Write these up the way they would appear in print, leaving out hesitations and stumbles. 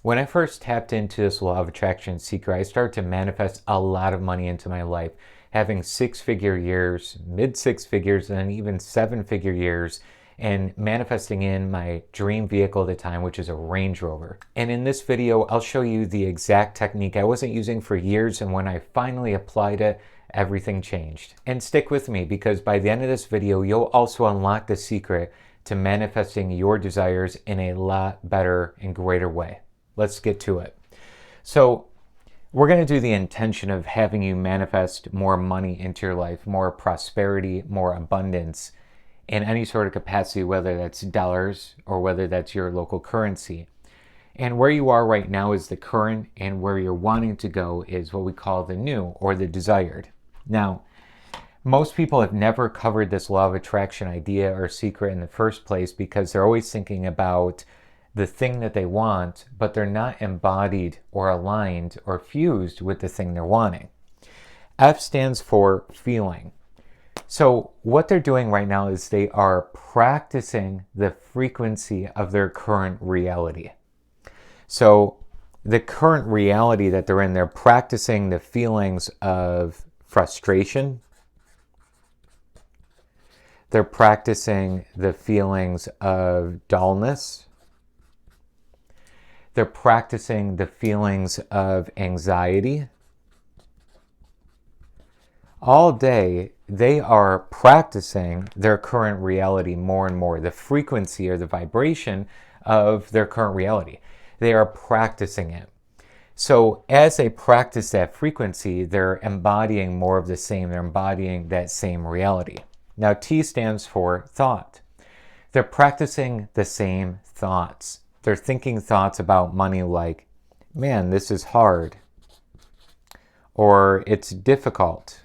When I first tapped into this law of attraction secret, I started to manifest a lot of money into my life, having six-figure years, mid six figures, and even seven-figure years, and manifesting in my dream vehicle at the time, which is a Range Rover. And in this video, I'll show you the exact technique I wasn't using for years, and when I finally applied it, everything changed. And stick with me, because by the end of this video, you'll also unlock the secret to manifesting your desires in a lot better and greater way. Let's get to it. So we're going to do the intention of having you manifest more money into your life, more prosperity, more abundance in any sort of capacity, whether that's dollars or whether that's your local currency. And where you are right now is the current, and where you're wanting to go is what we call the new or the desired. Now, most people have never covered this law of attraction idea or secret in the first place because they're always thinking about the thing that they want, but they're not embodied or aligned or fused with the thing they're wanting. F stands for feeling. So what they're doing right now is they are practicing the frequency of their current reality. So the current reality that they're in, they're practicing the feelings of frustration. They're practicing the feelings of dullness. They're practicing the feelings of anxiety. All day, they are practicing their current reality more and more, the frequency or the vibration of their current reality. They are practicing it. So as they practice that frequency, they're embodying more of the same. They're embodying that same reality. Now, T stands for thought. They're practicing the same thoughts. They're thinking thoughts about money like, man, this is hard, or it's difficult.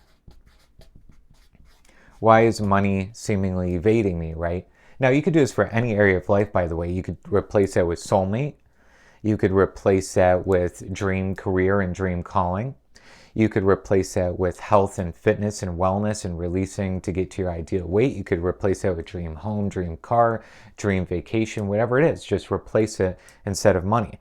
Why is money seemingly evading me, right? Now, you could do this for any area of life, by the way. You could replace that with soulmate. You could replace that with dream career and dream calling. You could replace that with health and fitness and wellness and releasing to get to your ideal weight. You could replace that with dream home, dream car, dream vacation, whatever it is. Just replace it instead of money.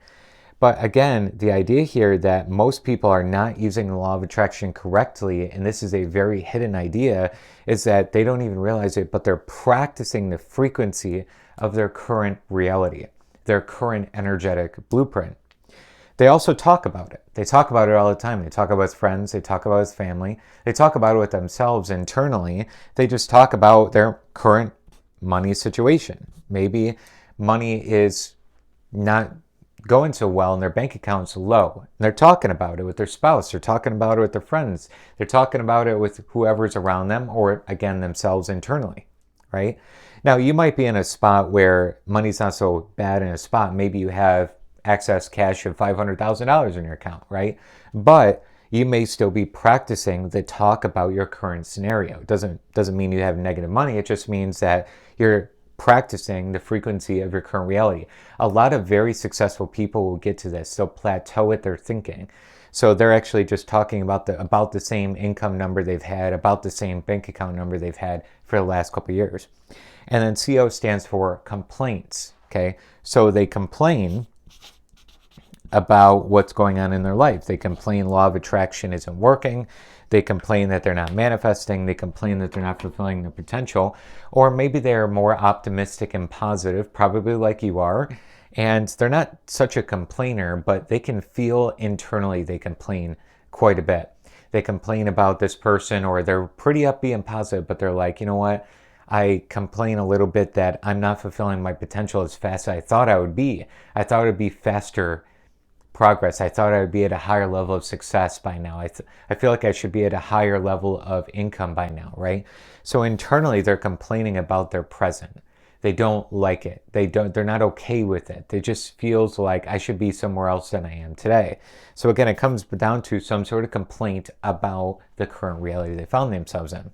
But again, the idea here that most people are not using the law of attraction correctly, and this is a very hidden idea, is that they don't even realize it, but they're practicing the frequency of their current reality, their current energetic blueprint. They also talk about it. They talk about it all the time. They talk about it with friends. They talk about it with family. They talk about it with themselves internally. They just talk about their current money situation. Maybe money is not going so well and their bank account's low. And they're talking about it with their spouse. They're talking about it with their friends. They're talking about it with whoever's around them, or again, themselves internally, right? Now, you might be in a spot where money's not so bad in a spot. Maybe you have excess cash of $500,000 in your account, right? But you may still be practicing the talk about your current scenario. It doesn't mean you have negative money. It just means that you're practicing the frequency of your current reality. A lot of very successful people will get to this. They'll plateau at their thinking. So they're actually just talking about the same income number they've had, about the same bank account number they've had for the last couple of years. And then CO stands for complaints, okay? So they complain about what's going on in their life. They complain law of attraction isn't working. They complain that they're not manifesting. They complain that they're not fulfilling their potential. Or maybe they're more optimistic and positive, probably like you are. And they're not such a complainer, but they can feel internally they complain quite a bit. They complain about this person, or they're pretty upbeat and positive, but they're like, you know what? I complain a little bit that I'm not fulfilling my potential as fast as I thought I would be. I thought it would be faster progress. I thought I would be at a higher level of success by now. I feel like I should be at a higher level of income by now, right? So internally, they're complaining about their present. They don't like it. They're not okay with it. It just feels like I should be somewhere else than I am today. So again, it comes down to some sort of complaint about the current reality they found themselves in.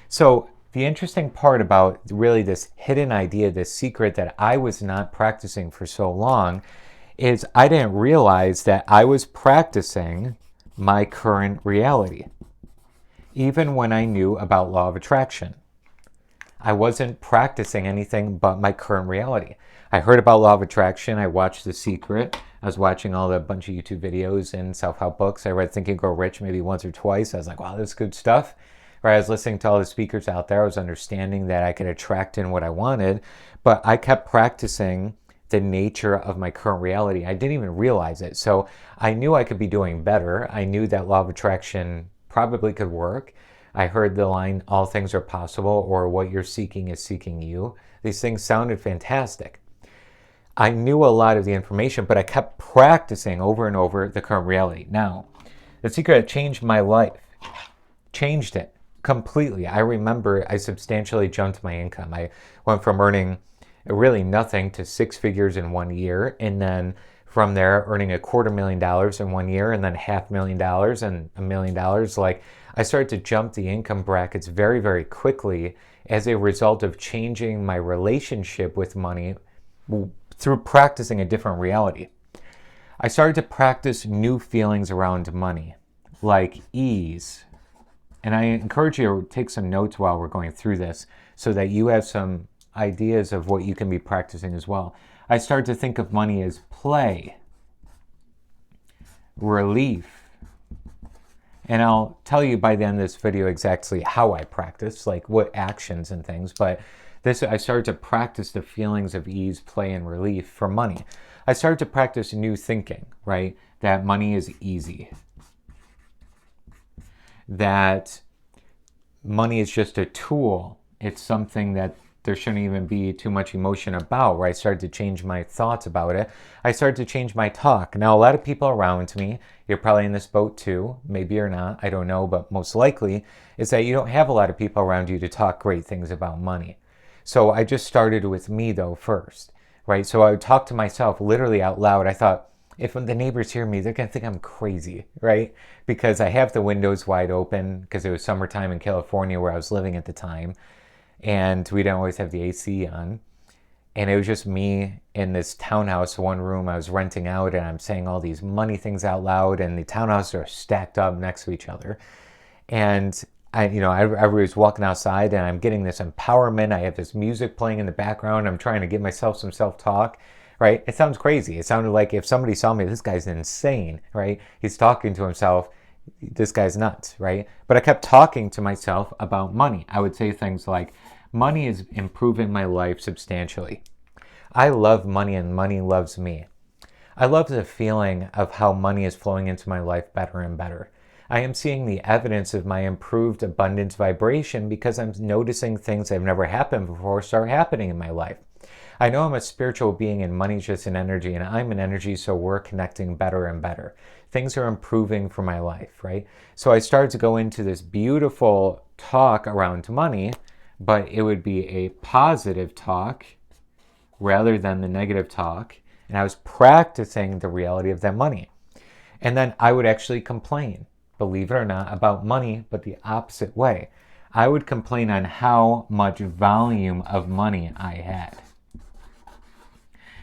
So the interesting part about really this hidden idea, this secret that I was not practicing for so long, is I didn't realize that I was practicing my current reality, even when I knew about law of attraction. I wasn't practicing anything but my current reality. I heard about law of attraction. I watched The Secret. I was watching all the bunch of YouTube videos and self-help books. I read Think and Grow Rich maybe once or twice. I was like, wow, this is good stuff. Right? I was listening to all the speakers out there. I was understanding that I could attract in what I wanted, but I kept practicing the nature of my current reality. I didn't even realize it. So I knew I could be doing better. I knew that law of attraction probably could work. I heard the line, all things are possible, or what you're seeking is seeking you. These things sounded fantastic. I knew a lot of the information, but I kept practicing over and over the current reality. Now, the secret that changed my life, changed it completely. I remember I substantially jumped my income. I went from earning really nothing to 6 figures in 1 year, and then from there earning $250,000 in 1 year, and then $500,000 and $1 million. Like, I started to jump the income brackets very, very quickly as a result of changing my relationship with money through practicing a different reality. I started to practice new feelings around money, like ease. And I encourage you to take some notes while we're going through this so that you have some ideas of what you can be practicing as well. I started to think of money as play, relief. And I'll tell you by the end of this video exactly how I practice, like what actions and things. But I started to practice the feelings of ease, play, and relief for money. I started to practice new thinking, right? That money is easy. That money is just a tool. It's something that there shouldn't even be too much emotion about, where I started to change my thoughts about it. I started to change my talk. Now, a lot of people around me, you're probably in this boat too, maybe you're not, I don't know, but most likely, is that you don't have a lot of people around you to talk great things about money. So I just started with me though first, right? So I would talk to myself literally out loud. I thought, if the neighbors hear me, they're going to think I'm crazy, right? Because I have the windows wide open because it was summertime in California where I was living at the time. And we didn't always have the AC on. And it was just me in this townhouse, one room I was renting out, and I'm saying all these money things out loud, and the townhouses are stacked up next to each other. And I was walking outside and I'm getting this empowerment. I have this music playing in the background. I'm trying to give myself some self-talk, right? It sounds crazy. It sounded like if somebody saw me, this guy's insane, right? He's talking to himself. This guy's nuts, right? But I kept talking to myself about money. I would say things like, money is improving my life substantially. I love money and money loves me. I love the feeling of how money is flowing into my life better and better. I am seeing the evidence of my improved abundance vibration because I'm noticing things that have never happened before start happening in my life. I know I'm a spiritual being and money's just an energy, and I'm an energy, so we're connecting better and better. Things are improving for my life, right? So I started to go into this beautiful talk around money, but it would be a positive talk rather than the negative talk. And I was practicing the reality of that money. And then I would actually complain, believe it or not, about money, but the opposite way. I would complain on how much volume of money I had.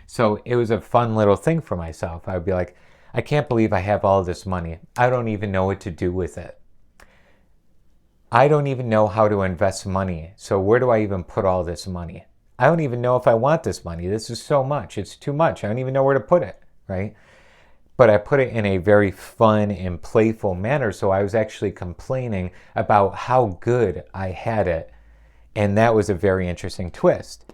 So it was a fun little thing for myself. I would be like, I can't believe I have all this money. I don't even know what to do with it. I don't even know how to invest money. So where do I even put all this money? I don't even know if I want this money. This is so much. It's too much. I don't even know where to put it, right? But I put it in a very fun and playful manner. So I was actually complaining about how good I had it. And that was a very interesting twist.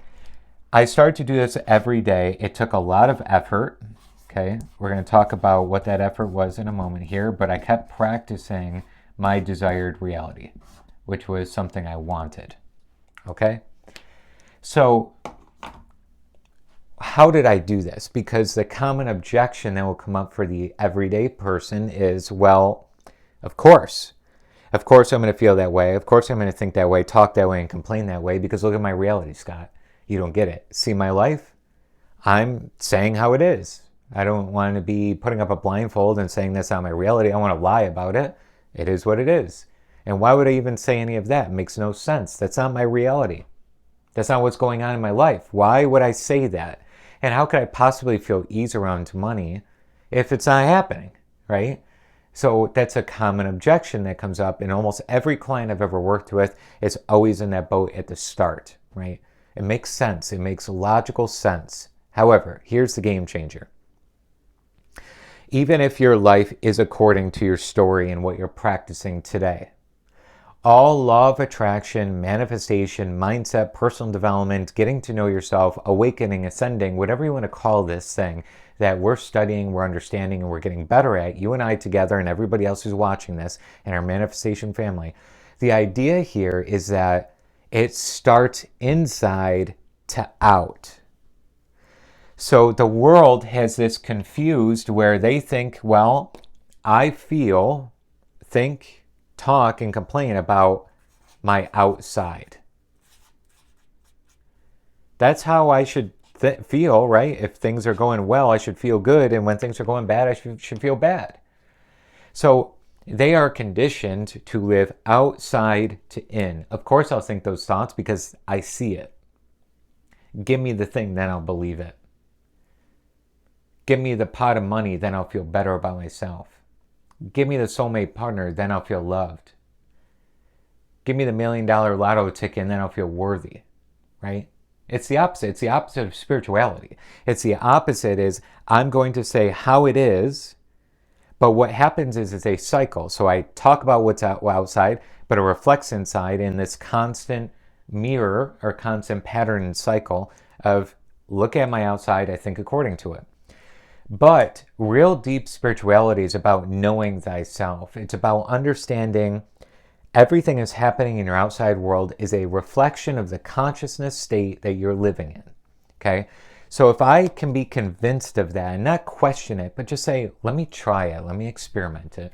I started to do this every day. It took a lot of effort. Okay, we're going to talk about what that effort was in a moment here. But I kept practicing my desired reality, which was something I wanted. Okay? So how did I do this? Because the common objection that will come up for the everyday person is, well, of course. Of course I'm going to feel that way. Of course I'm going to think that way, talk that way, and complain that way, because look at my reality, Scott. You don't get it. See my life? I'm saying how it is. I don't want to be putting up a blindfold and saying that's not my reality. I want to lie about it. It is what it is. And why would I even say any of that? It makes no sense. That's not my reality. That's not what's going on in my life. Why would I say that? And how could I possibly feel ease around money if it's not happening, right? So that's a common objection that comes up in almost every client I've ever worked with. It's always in that boat at the start, right? It makes sense. It makes logical sense. However, here's the game changer. even if your life is according to your story and what you're practicing today. All law of attraction, manifestation, mindset, personal development, getting to know yourself, awakening, ascending, whatever you want to call this thing that we're studying, we're understanding, and we're getting better at, you and I together and everybody else who's watching this in our manifestation family. The idea here is that it starts inside to out. So the world has this confused where they think, well, I feel, think, talk and complain about my outside. That's how I should feel, right? If things are going well, I should feel good. And when things are going bad, I should feel bad. So they are conditioned to live outside to in. Of course, I'll think those thoughts because I see it. Give me the thing, then I'll believe it. Give me the pot of money, then I'll feel better about myself. Give me the soulmate partner, then I'll feel loved. Give me the $1 million lotto ticket, and then I'll feel worthy, right? It's the opposite. It's the opposite of spirituality. It's the opposite is I'm going to say how it is, but what happens is it's a cycle. So I talk about what's outside, but it reflects inside in this constant mirror or constant pattern and cycle of look at my outside, I think according to it. But real deep spirituality is about knowing thyself. It's about understanding everything that's happening in your outside world is a reflection of the consciousness state that you're living in. Okay? So if I can be convinced of that and not question it, but just say, let me try it, let me experiment it.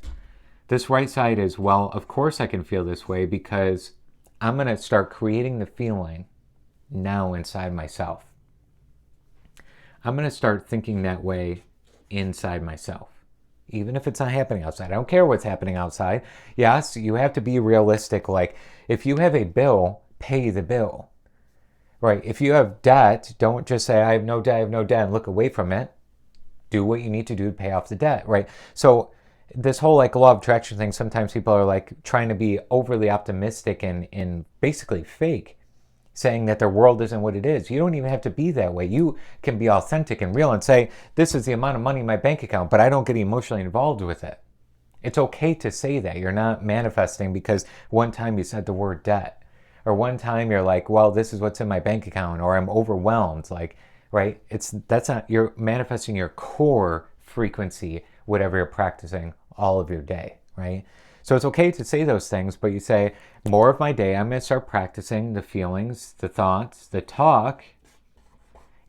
This right side is, well, of course I can feel this way because I'm going to start creating the feeling now inside myself. I'm going to start thinking that way inside myself, even if it's not happening outside. I don't care what's happening outside. Yes, you have to be realistic. Like if you have a bill, pay the bill, right? If you have debt, don't just say, I have no debt, and look away from it. Do what you need to do to pay off the debt, right? So this whole like law of attraction thing, sometimes people are like trying to be overly optimistic and basically fake, saying that their world isn't what it is. You don't even have to be that way. You can be authentic and real and say, this is the amount of money in my bank account, but I don't get emotionally involved with it. It's okay to say that. You're not manifesting because one time you said the word debt, or one time you're like, well, this is what's in my bank account, or I'm overwhelmed. Like, right? That's not, you're manifesting your core frequency, whatever you're practicing all of your day, right? So it's okay to say those things, but you say, more of my day, I'm going to start practicing the feelings, the thoughts, the talk,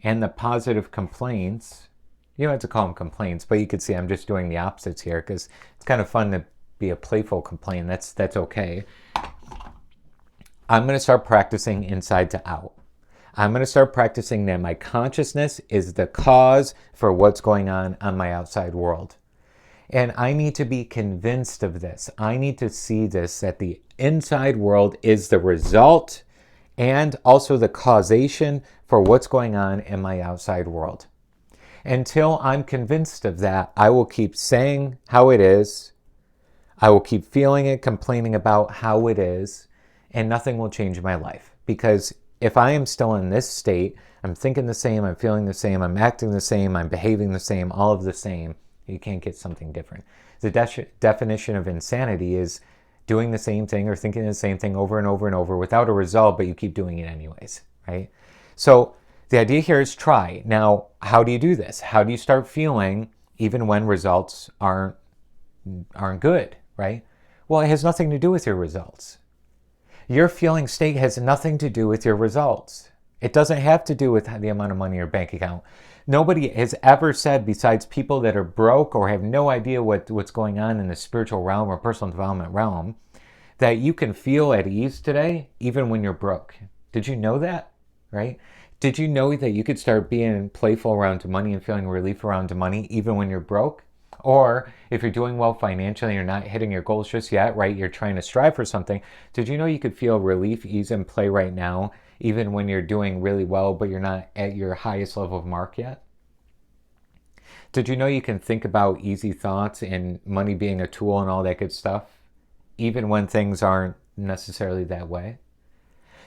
and the positive complaints. You don't have to call them complaints, but you could see I'm just doing the opposites here because it's kind of fun to be a playful complaint. That's okay. I'm going to start practicing inside to out. I'm going to start practicing that my consciousness is the cause for what's going on my outside world. And I need to be convinced of this. I need to see this, that the inside world is the result and also the causation for what's going on in my outside world. Until I'm convinced of that, I will keep saying how it is. I will keep feeling it, complaining about how it is, and nothing will change in my life. Because if I am still in this state, I'm thinking the same, I'm feeling the same, I'm acting the same, I'm behaving the same, all of the same, you can't get something different. The definition of insanity is doing the same thing or thinking the same thing over and over and over without a result, but you keep doing it anyways, right? So the idea here is try. Now, how do you do this? How do you start feeling even when results aren't good, right? Well, it has nothing to do with your results. Your feeling state has nothing to do with your results. It doesn't have to do with the amount of money in your bank account. Nobody has ever said, besides people that are broke or have no idea what's going on in the spiritual realm or personal development realm, that you can feel at ease today even when you're broke. Did you know that? Right? Did you know that you could start being playful around money and feeling relief around money even when you're broke? Or if you're doing well financially and you're not hitting your goals just yet, right? You're trying to strive for something. Did you know you could feel relief, ease, and play right now even when you're doing really well, but you're not at your highest level of mark yet? Did you know you can think about easy thoughts and money being a tool and all that good stuff, even when things aren't necessarily that way?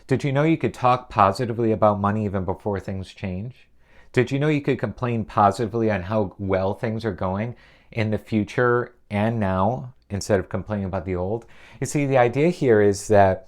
Did you know you could talk positively about money even before things change? Did you know you could complain positively on how well things are going in the future and now instead of complaining about the old? You see, the idea here is that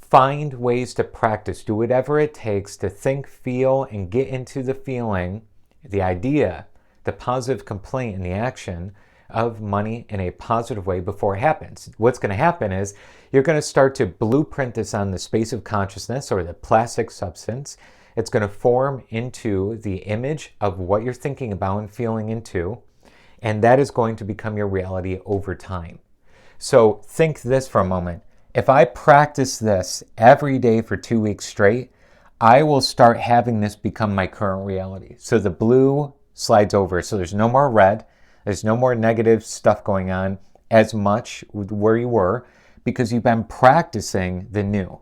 find ways to practice, do whatever it takes to think, feel, and get into the feeling, the idea, the positive complaint and the action of money in a positive way before it happens. What's going to happen is you're going to start to blueprint this on the space of consciousness or the plastic substance. It's going to form into the image of what you're thinking about and feeling into, and that is going to become your reality over time. So think this for a moment. If I practice this every day for 2 weeks straight, I will start having this become my current reality. So the blue slides over. So there's no more red. There's no more negative stuff going on as much where you were because you've been practicing the new.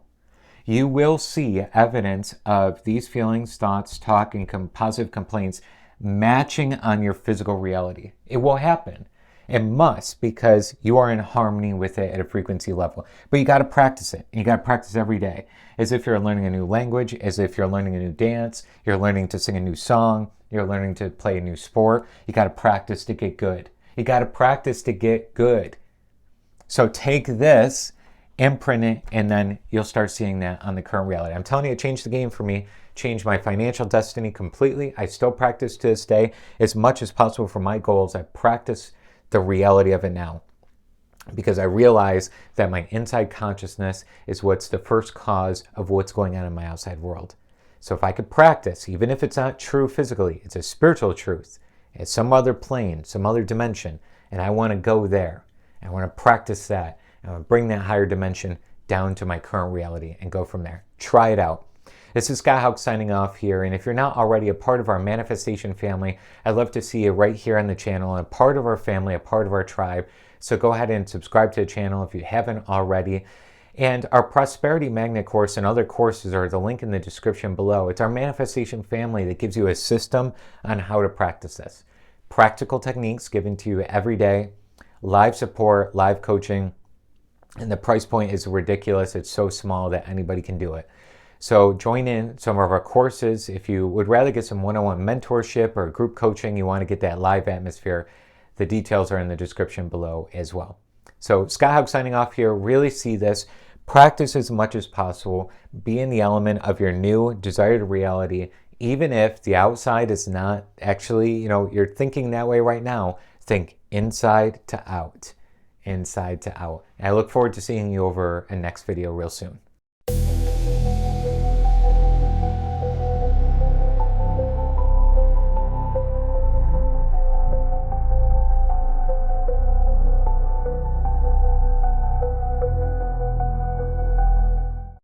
You will see evidence of these feelings, thoughts, talk, and positive complaints matching on your physical reality. It will happen. It must, because you are in harmony with it at a frequency level. But you got to practice it. You got to practice every day. As if you're learning a new language, as if you're learning a new dance, you're learning to sing a new song, you're learning to play a new sport. You got to practice to get good. You got to practice to get good. So take this, imprint it, and then you'll start seeing that on the current reality. I'm telling you, it changed the game for me, changed my financial destiny completely. I still practice to this day as much as possible for my goals. I practice the reality of it now because I realize that my inside consciousness is what's the first cause of what's going on in my outside world. So if I could practice, even if it's not true physically, it's a spiritual truth, it's some other plane, some other dimension, and I want to go there. I want to practice that. I want to bring that higher dimension down to my current reality and go from there. Try it out. This is Scott Haug signing off here, and if you're not already a part of our manifestation family, I'd love to see you right here on the channel, and a part of our family, a part of our tribe. So go ahead and subscribe to the channel if you haven't already. And our Prosperity Magnet course and other courses are the link in the description below. It's our manifestation family that gives you a system on how to practice this. Practical techniques given to you every day, live support, live coaching, and the price point is ridiculous. It's so small that anybody can do it. So join in some of our courses. If you would rather get some one-on-one mentorship or group coaching, you want to get that live atmosphere, the details are in the description below as well. So Scott Haug signing off here. Really see this. Practice as much as possible. Be in the element of your new desired reality. Even if the outside is not actually, you're thinking that way right now, think inside to out. Inside to out. And I look forward to seeing you over a next video real soon.